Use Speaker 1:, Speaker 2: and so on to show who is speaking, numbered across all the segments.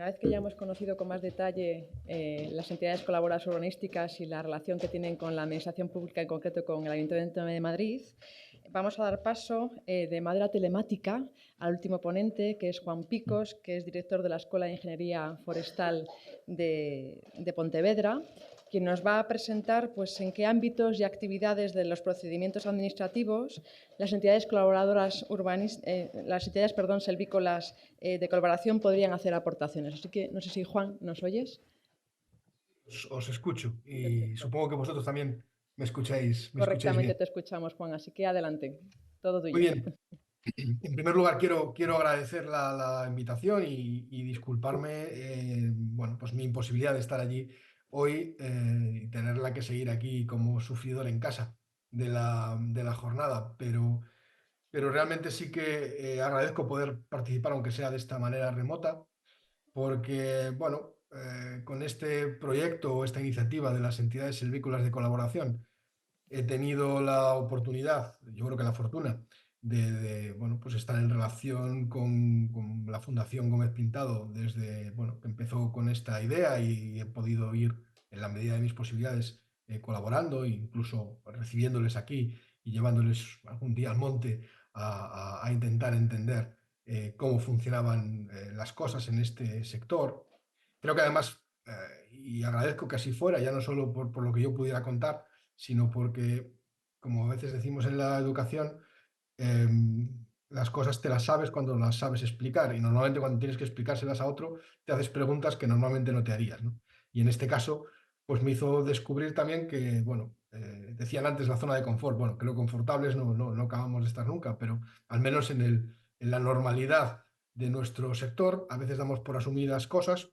Speaker 1: Una vez que ya hemos conocido con más detalle las entidades colaboradoras urbanísticas y la relación que tienen con la Administración Pública, en concreto con el Ayuntamiento de Madrid, vamos a dar paso de manera telemática al último ponente, que es Juan Picos, que es director de la Escuela de Ingeniería Forestal de Pontevedra, quien nos va a presentar pues, en qué ámbitos y actividades de los procedimientos administrativos las entidades colaboradoras selvícolas de colaboración podrían hacer aportaciones. Así que no sé si, Juan, ¿nos oyes?
Speaker 2: Os escucho y
Speaker 1: Perfecto.
Speaker 2: supongo que vosotros también me escucháis
Speaker 1: Correctamente
Speaker 2: bien.
Speaker 1: te escuchamos, Juan, así que adelante. Todo
Speaker 2: Muy
Speaker 1: tuyo.
Speaker 2: bien. En primer lugar, quiero agradecer la invitación y disculparme, bueno, pues mi imposibilidad de estar allí hoy y tenerla que seguir aquí como sufridor en casa de la jornada, pero realmente sí que agradezco poder participar, aunque sea de esta manera remota, porque, bueno, con este proyecto o esta iniciativa de las entidades silvícolas de colaboración, he tenido la oportunidad, yo creo que la fortuna, bueno, pues estar en relación con la Fundación Gómez Pintado desde, bueno, que empezó con esta idea y he podido ir en la medida de mis posibilidades colaborando, e incluso recibiéndoles aquí y llevándoles algún día al monte a intentar entender cómo funcionaban las cosas en este sector. Creo que además, y agradezco que así fuera, ya no solo por lo que yo pudiera contar, sino porque, como a veces decimos en la educación, las cosas te las sabes cuando las sabes explicar y normalmente cuando tienes que explicárselas a otro te haces preguntas que normalmente no te harías, ¿no? Y en este caso, pues me hizo descubrir también que, bueno, decían antes la zona de confort, bueno, creo confortables no acabamos de estar nunca, pero al menos en la normalidad de nuestro sector, a veces damos por asumidas cosas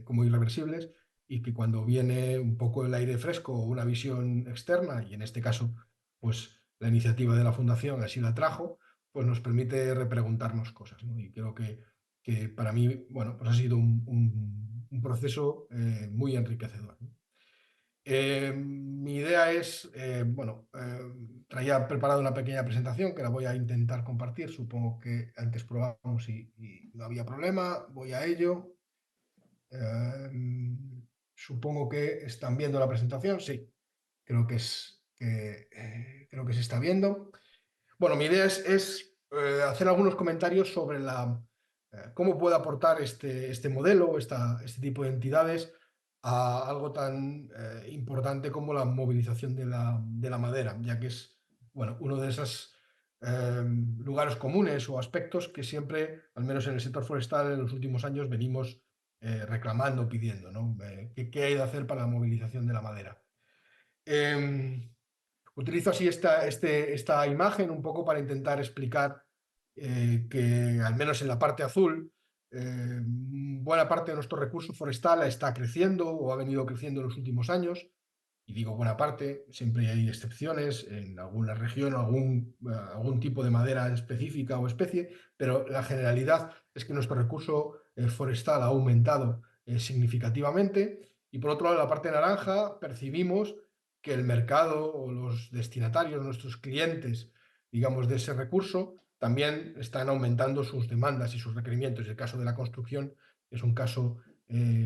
Speaker 2: como irreversibles y que cuando viene un poco el aire fresco o una visión externa, y en este caso, pues la iniciativa de la Fundación así la trajo, pues nos permite repreguntarnos cosas, ¿no? Y creo que para mí, bueno, pues ha sido un proceso muy enriquecedor, ¿no? Mi idea es, bueno, traía preparada una pequeña presentación que la voy a intentar compartir. Supongo que antes probamos y no había problema. Voy a ello. Supongo que están viendo la presentación. Sí, creo que se está viendo. Bueno, mi idea es hacer algunos comentarios sobre cómo puede aportar este modelo, este tipo de entidades a algo tan importante como la movilización de la madera, ya que es, bueno, uno de esos lugares comunes o aspectos que siempre, al menos en el sector forestal, en los últimos años venimos reclamando, pidiendo, ¿no? ¿Qué hay de hacer para la movilización de la madera? Em, Utilizo así esta imagen un poco para intentar explicar que, al menos en la parte azul, buena parte de nuestro recurso forestal está creciendo o ha venido creciendo en los últimos años. Y digo buena parte, siempre hay excepciones en alguna región o algún tipo de madera específica o especie, pero la generalidad es que nuestro recurso forestal ha aumentado significativamente. Y por otro lado, en la parte naranja, percibimos que el mercado o los destinatarios, nuestros clientes, digamos, de ese recurso, también están aumentando sus demandas y sus requerimientos. Y el caso de la construcción es un caso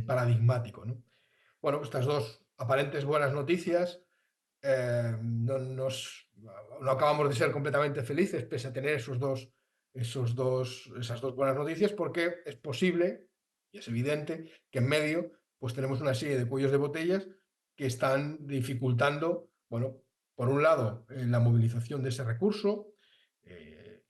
Speaker 2: paradigmático, ¿no? Bueno, estas dos aparentes buenas noticias no acabamos de ser completamente felices pese a tener esas dos buenas noticias, porque es posible y es evidente que en medio pues tenemos una serie de cuellos de botellas que están dificultando, bueno, por un lado, la movilización de ese recurso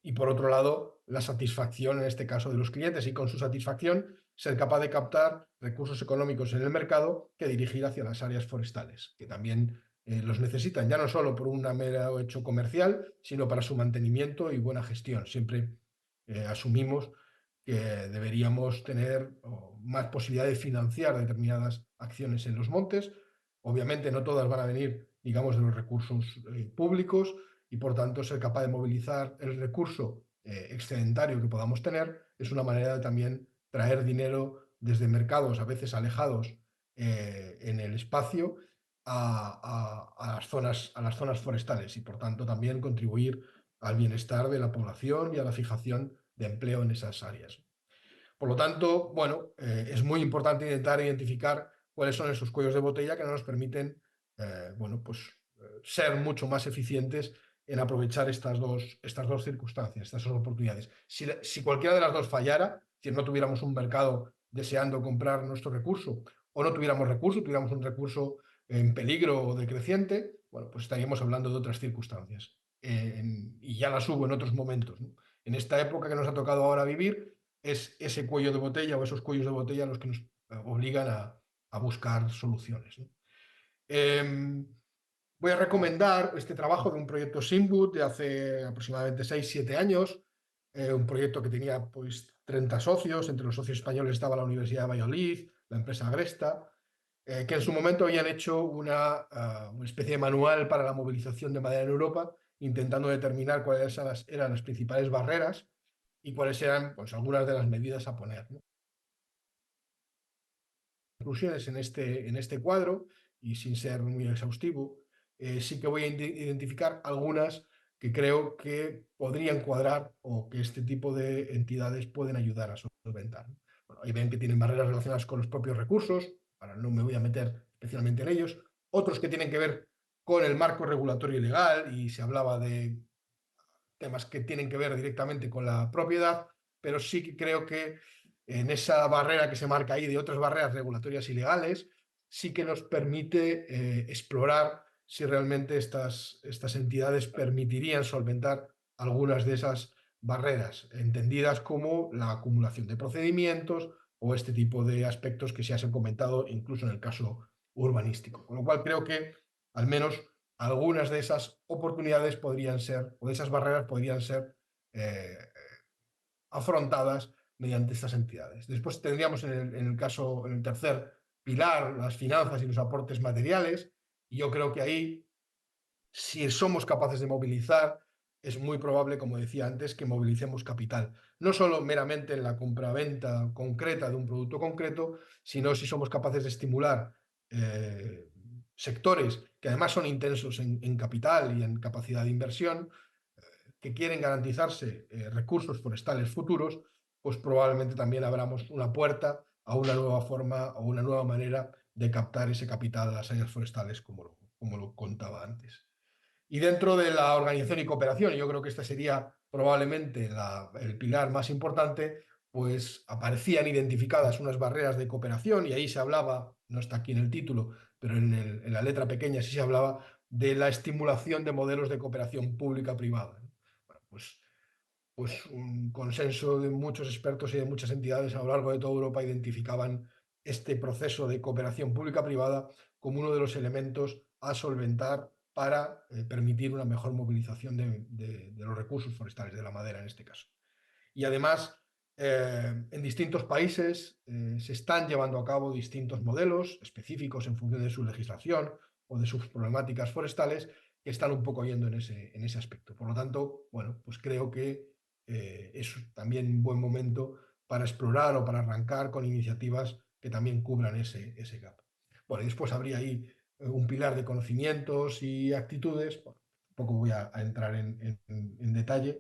Speaker 2: y por otro lado, la satisfacción, en este caso, de los clientes y con su satisfacción ser capaz de captar recursos económicos en el mercado que dirigir hacia las áreas forestales, que también los necesitan, ya no solo por un mero hecho comercial, sino para su mantenimiento y buena gestión. Siempre asumimos que deberíamos tener más posibilidad de financiar determinadas acciones en los montes. Obviamente no todas van a venir, digamos, de los recursos públicos y por tanto ser capaz de movilizar el recurso excedentario que podamos tener es una manera de también traer dinero desde mercados a veces alejados en el espacio a las zonas forestales y por tanto también contribuir al bienestar de la población y a la fijación de empleo en esas áreas. Por lo tanto, bueno, es muy importante intentar identificar cuáles son esos cuellos de botella que no nos permiten, bueno, pues ser mucho más eficientes en aprovechar estas dos circunstancias, estas dos oportunidades. Si cualquiera de las dos fallara, si no tuviéramos un mercado deseando comprar nuestro recurso o no tuviéramos recurso, tuviéramos un recurso en peligro o decreciente, bueno, pues estaríamos hablando de otras circunstancias. Y ya las hubo en otros momentos, ¿no? En esta época que nos ha tocado ahora vivir, es ese cuello de botella o esos cuellos de botella los que nos obligan a buscar soluciones, ¿no? Eh, Voy a recomendar este trabajo de un proyecto Simwood de hace aproximadamente 6 o 7 años, un proyecto que tenía pues 30 socios, entre los socios españoles estaba la Universidad de Valladolid, la empresa Agresta, que en su momento habían hecho una especie de manual para la movilización de madera en Europa, intentando determinar cuáles eran las principales barreras y cuáles eran pues, algunas de las medidas a poner, ¿no? Conclusiones en este cuadro, y sin ser muy exhaustivo, sí que voy a identificar algunas que creo que podrían cuadrar o que este tipo de entidades pueden ayudar a solventar. Bueno, ahí ven que tienen barreras relacionadas con los propios recursos, ahora no me voy a meter especialmente en ellos, otros que tienen que ver con el marco regulatorio y legal, y se hablaba de temas que tienen que ver directamente con la propiedad, pero sí que creo que en esa barrera que se marca ahí de otras barreras regulatorias y legales, sí que nos permite explorar si realmente estas entidades permitirían solventar algunas de esas barreras, entendidas como la acumulación de procedimientos o este tipo de aspectos que se han comentado incluso en el caso urbanístico. Con lo cual creo que al menos algunas de esas oportunidades podrían ser, o de esas barreras podrían ser eh, afrontadas mediante estas entidades. Después tendríamos en el caso, en el tercer pilar, las finanzas y los aportes materiales, y yo creo que ahí, si somos capaces de movilizar, es muy probable, como decía antes, que movilicemos capital. No solo meramente en la compraventa concreta de un producto concreto, sino si somos capaces de estimular sectores que además son intensos en capital y en capacidad de inversión, que quieren garantizarse recursos forestales futuros, pues probablemente también abramos una puerta a una nueva forma o una nueva manera de captar ese capital de las áreas forestales, como lo contaba antes. Y dentro de la organización y cooperación, yo creo que este sería probablemente el pilar más importante, pues aparecían identificadas unas barreras de cooperación y ahí se hablaba, no está aquí en el título, pero en la letra pequeña sí se hablaba de la estimulación de modelos de cooperación pública-privada. Bueno, pues un consenso de muchos expertos y de muchas entidades a lo largo de toda Europa identificaban este proceso de cooperación pública-privada como uno de los elementos a solventar para permitir una mejor movilización de los recursos forestales, de la madera en este caso. Y además, en distintos países se están llevando a cabo distintos modelos específicos en función de su legislación o de sus problemáticas forestales que están un poco yendo en ese aspecto. Por lo tanto, bueno, pues creo que es también un buen momento para explorar o para arrancar con iniciativas que también cubran ese gap. Bueno, y después habría ahí un pilar de conocimientos y actitudes. Bueno, tampoco voy a entrar en detalle,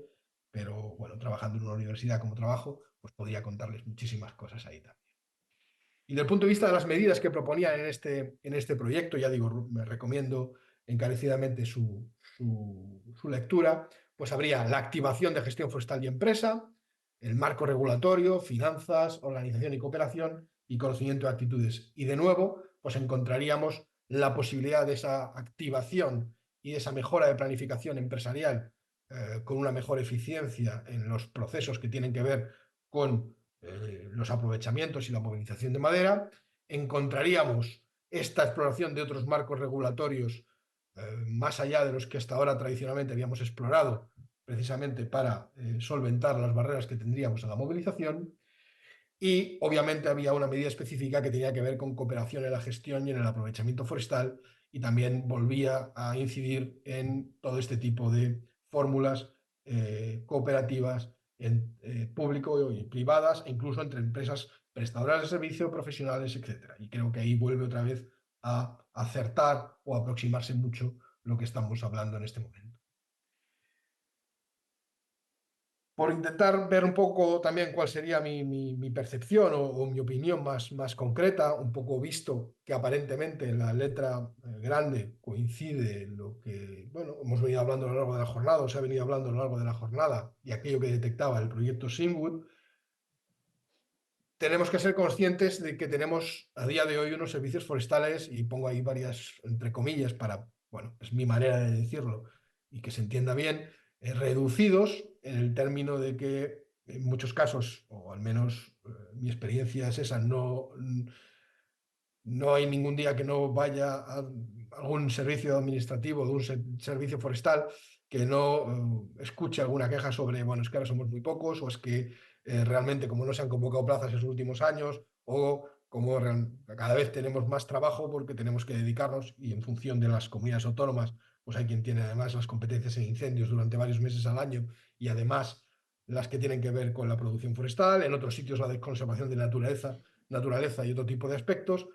Speaker 2: pero bueno, trabajando en una universidad como trabajo, pues podría contarles muchísimas cosas ahí también. Y desde el punto de vista de las medidas que proponían en este proyecto, ya digo, me recomiendo encarecidamente su lectura, pues habría la activación de gestión forestal y empresa, el marco regulatorio, finanzas, organización y cooperación y conocimiento de actitudes. Y de nuevo, pues encontraríamos la posibilidad de esa activación y de esa mejora de planificación empresarial con una mejor eficiencia en los procesos que tienen que ver con los aprovechamientos y la movilización de madera, encontraríamos esta exploración de otros marcos regulatorios más allá de los que hasta ahora tradicionalmente habíamos explorado, precisamente para solventar las barreras que tendríamos a la movilización. Y obviamente había una medida específica que tenía que ver con cooperación en la gestión y en el aprovechamiento forestal, y también volvía a incidir en todo este tipo de fórmulas cooperativas en público y privadas, e incluso entre empresas prestadoras de servicio, profesionales, etcétera. Y creo que ahí vuelve otra vez a acertar o aproximarse mucho lo que estamos hablando en este momento. por intentar ver un poco también cuál sería mi percepción o mi opinión más concreta, un poco visto que aparentemente en la letra grande coincide lo que, bueno, hemos venido hablando a lo largo de la jornada, o se ha venido hablando a lo largo de la jornada, y aquello que detectaba el proyecto Sinwood. Tenemos que ser conscientes de que tenemos a día de hoy unos servicios forestales, y pongo ahí varias entre comillas para, bueno, es mi manera de decirlo y que se entienda bien, reducidos en el término de que en muchos casos, o al menos mi experiencia es esa, no hay ningún día que no vaya a algún servicio administrativo de un servicio forestal que no escuche alguna queja sobre, bueno, es que ahora somos muy pocos, o es que realmente como no se han convocado plazas en los últimos años, o como cada vez tenemos más trabajo porque tenemos que dedicarnos, y en función de las comunidades autónomas, pues hay quien tiene además las competencias en incendios durante varios meses al año, y además las que tienen que ver con la producción forestal, en otros sitios la de conservación de naturaleza y otro tipo de aspectos.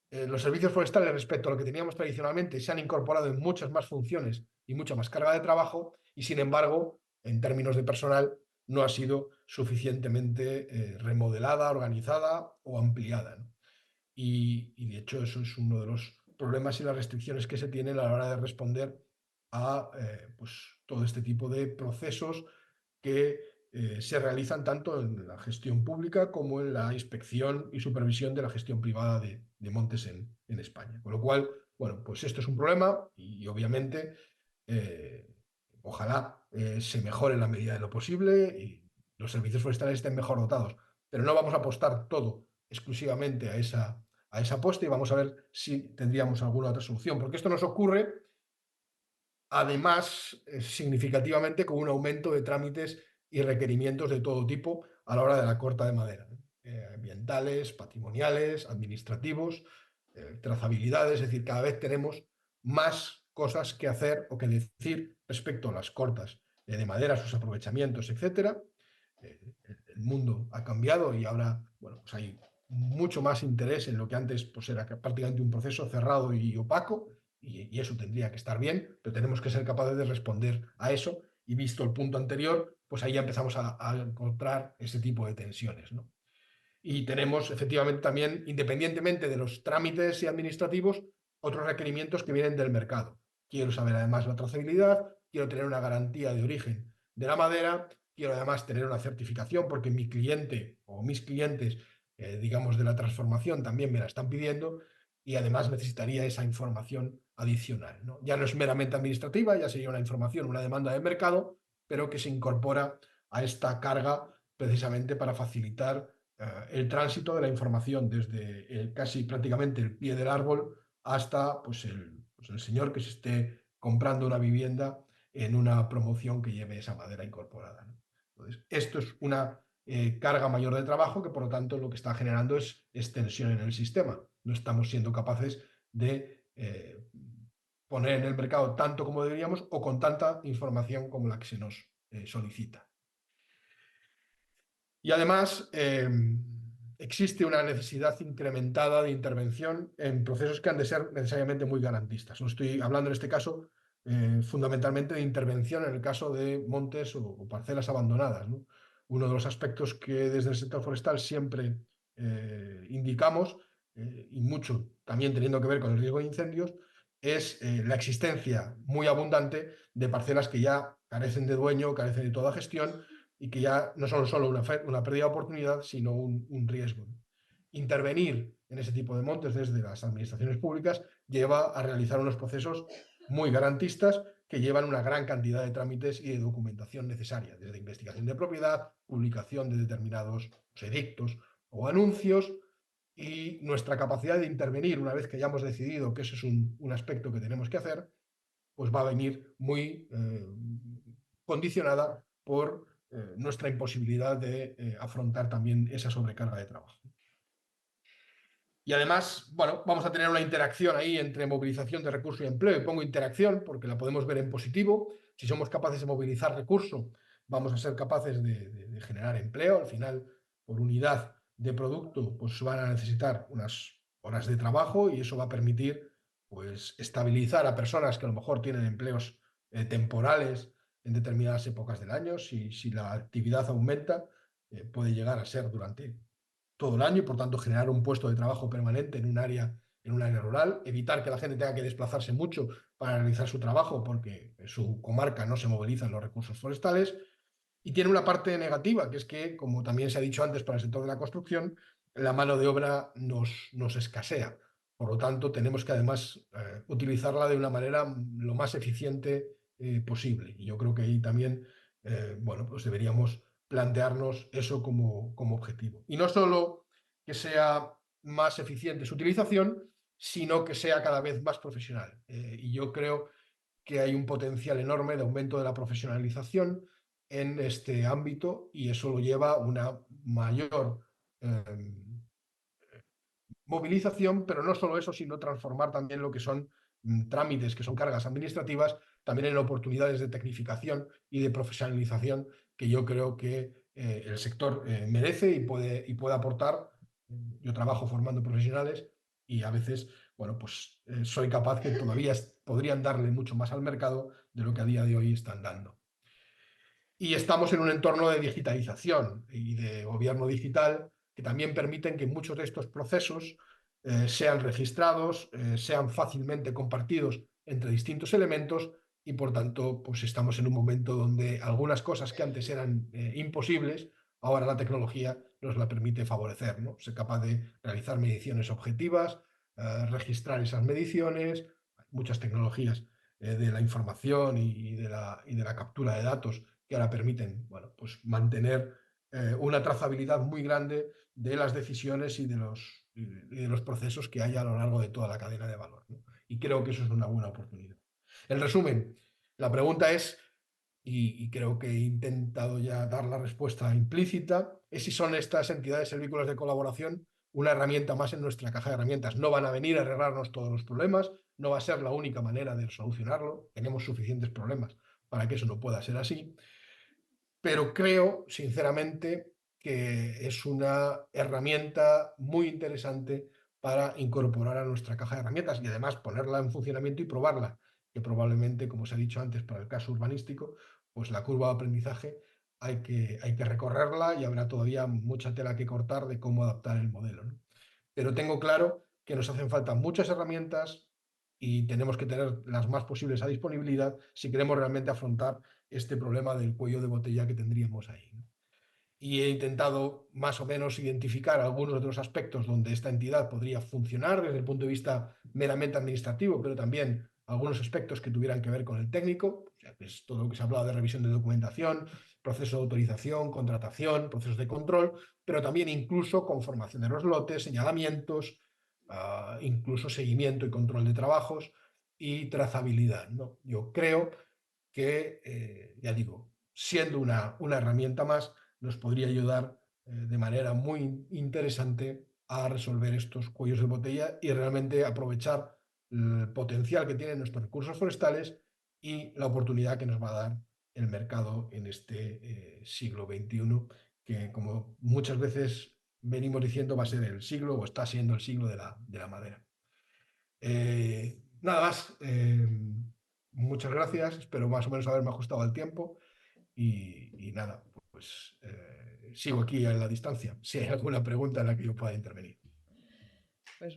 Speaker 2: Los servicios forestales, respecto a lo que teníamos tradicionalmente, se han incorporado en muchas más funciones y mucha más carga de trabajo, y sin embargo, en términos de personal, no ha sido suficientemente remodelada, organizada o ampliada, ¿no? Y de hecho eso es uno de los problemas y las restricciones que se tienen a la hora de responder a pues, todo este tipo de procesos que se realizan tanto en la gestión pública como en la inspección y supervisión de la gestión privada de montes en España. Con lo cual, bueno, pues esto es un problema, y obviamente eh, ojalá se mejore en la medida de lo posible y los servicios forestales estén mejor dotados, pero no vamos a apostar todo exclusivamente a esa apuesta, y vamos a ver si tendríamos alguna otra solución, porque esto nos ocurre además significativamente con un aumento de trámites y requerimientos de todo tipo a la hora de la corta de madera, ¿no? Ambientales, patrimoniales, administrativos, trazabilidad, es decir, cada vez tenemos más cosas que hacer o que decir respecto a las cortas de madera, sus aprovechamientos, etcétera. El mundo ha cambiado y ahora, bueno, pues hay mucho más interés en lo que antes pues era prácticamente un proceso cerrado y opaco, y eso tendría que estar bien, pero tenemos que ser capaces de responder a eso, y visto el punto anterior, pues ahí ya empezamos a encontrar ese tipo de tensiones, ¿no? Y tenemos efectivamente también, independientemente de los trámites y administrativos, otros requerimientos que vienen del mercado. Quiero saber además la trazabilidad, quiero tener una garantía de origen de la madera, quiero además tener una certificación porque mi cliente o mis clientes, digamos, de la transformación también me la están pidiendo, y además necesitaría esa información adicional, ¿no? Ya no es meramente administrativa, ya sería una información, una demanda de mercado, pero que se incorpora a esta carga precisamente para facilitar el tránsito de la información desde casi prácticamente el pie del árbol hasta pues el señor que se esté comprando una vivienda en una promoción que lleve esa madera incorporada, ¿no? Entonces, esto es una carga mayor de trabajo que por lo tanto lo que está generando es extensión en el sistema. No estamos siendo capaces de poner en el mercado tanto como deberíamos o con tanta información como la que se nos solicita. Y además, existe una necesidad incrementada de intervención en procesos que han de ser necesariamente muy garantistas. No estoy hablando en este caso fundamentalmente de intervención en el caso de montes o parcelas abandonadas, ¿no? Uno de los aspectos que desde el sector forestal siempre indicamos, y mucho también teniendo que ver con el riesgo de incendios, es la existencia muy abundante de parcelas que ya carecen de dueño, carecen de toda gestión, y que ya no son solo una pérdida de oportunidad, sino un riesgo. Intervenir en ese tipo de montes desde las administraciones públicas lleva a realizar unos procesos muy garantistas que llevan una gran cantidad de trámites y de documentación necesaria, desde investigación de propiedad, publicación de determinados edictos o anuncios, y nuestra capacidad de intervenir una vez que hayamos decidido que ese es un aspecto que tenemos que hacer, pues va a venir muy condicionada por nuestra imposibilidad de afrontar también esa sobrecarga de trabajo. Y además, bueno, vamos a tener una interacción ahí entre movilización de recursos y empleo, y pongo interacción porque la podemos ver en positivo. Si somos capaces de movilizar recursos, vamos a ser capaces de generar empleo. Al final, por unidad de producto, pues van a necesitar unas horas de trabajo, y eso va a permitir pues estabilizar a personas que a lo mejor tienen empleos temporales en determinadas épocas del año. Si la actividad aumenta, puede llegar a ser durante todo el año y, por tanto, generar un puesto de trabajo permanente en un área rural, evitar que la gente tenga que desplazarse mucho para realizar su trabajo porque en su comarca no se movilizan los recursos forestales. Y tiene una parte negativa, que es que, como también se ha dicho antes para el sector de la construcción, la mano de obra nos escasea. Por lo tanto, tenemos que además utilizarla de una manera lo más eficiente posible. Y yo creo que ahí también, bueno, pues deberíamos plantearnos eso como objetivo. Y no solo que sea más eficiente su utilización, sino que sea cada vez más profesional. Y yo creo que hay un potencial enorme de aumento de la profesionalización en este ámbito y eso lo lleva a una mayor movilización, pero no solo eso, sino transformar también lo que son trámites, que son cargas administrativas, también en oportunidades de tecnificación y de profesionalización que yo creo que el sector merece y puede aportar. Yo trabajo formando profesionales y a veces, bueno, pues soy capaz que todavía podrían darle mucho más al mercado de lo que a día de hoy están dando. Y estamos en un entorno de digitalización y de gobierno digital que también permiten que muchos de estos procesos sean registrados, sean fácilmente compartidos entre distintos elementos y, por tanto, pues estamos en un momento donde algunas cosas que antes eran imposibles, ahora la tecnología nos la permite favorecer, ¿no? Ser capaz de realizar mediciones objetivas, registrar esas mediciones, muchas tecnologías de la información y de la captura de datos que ahora permiten, bueno, pues mantener una trazabilidad muy grande de las decisiones y de los procesos que hay a lo largo de toda la cadena de valor, ¿no? Y creo que eso es una buena oportunidad. En resumen, la pregunta es, y creo que he intentado ya dar la respuesta implícita, es si son estas entidades vínculos de colaboración una herramienta más en nuestra caja de herramientas. No van a venir a arreglarnos todos los problemas, no va a ser la única manera de solucionarlo, tenemos suficientes problemas para que eso no pueda ser así, pero creo, sinceramente, que es una herramienta muy interesante para incorporar a nuestra caja de herramientas y además ponerla en funcionamiento y probarla, que probablemente, como se ha dicho antes para el caso urbanístico, pues la curva de aprendizaje hay que recorrerla y habrá todavía mucha tela que cortar de cómo adaptar el modelo, ¿no? Pero tengo claro que nos hacen falta muchas herramientas y tenemos que tener las más posibles a disponibilidad si queremos realmente afrontar este problema del cuello de botella que tendríamos ahí, ¿no? Y he intentado más o menos identificar algunos de los aspectos donde esta entidad podría funcionar desde el punto de vista meramente administrativo, pero también algunos aspectos que tuvieran que ver con el técnico, o sea, que es todo lo que se ha hablado de revisión de documentación, proceso de autorización, contratación, procesos de control, pero también incluso conformación de los lotes, señalamientos, incluso seguimiento y control de trabajos y trazabilidad, ¿no? Yo creo que, ya digo, siendo una herramienta más, nos podría ayudar de manera muy interesante a resolver estos cuellos de botella y realmente aprovechar el potencial que tienen nuestros recursos forestales y la oportunidad que nos va a dar el mercado en este siglo XXI, que como muchas veces venimos diciendo va a ser el siglo o está siendo el siglo de la madera. Nada más. Muchas gracias. Espero más o menos haberme ajustado al tiempo. Y nada, pues sigo aquí a la distancia. Si hay alguna pregunta en la que yo pueda intervenir.
Speaker 1: Pues